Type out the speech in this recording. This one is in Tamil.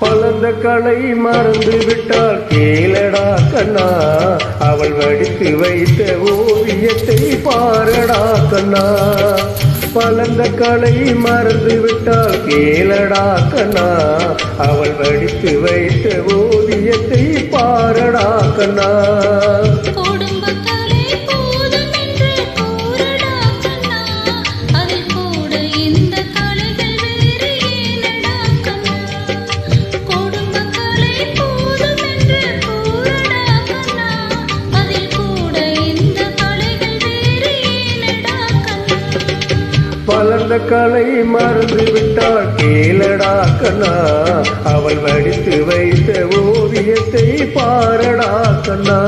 பலந்த கலை மறந்து விட்டால் கேளடா கண்ணா, அவள் வடித்து வைத்த ஓவியத்தை பாரடா கண்ணா. பலந்த கலை மறந்து விட்டால் கேளடா கண்ணா, அவள் வடித்து வைத்த ஓவியத்தை பாரடா கண்ணா. பலந்த கலை மறந்து விட்டால் கேளடா கண்ணா, அவள் வடித்து வைத்த ஓவியத்தை பாரடா கண்ணா.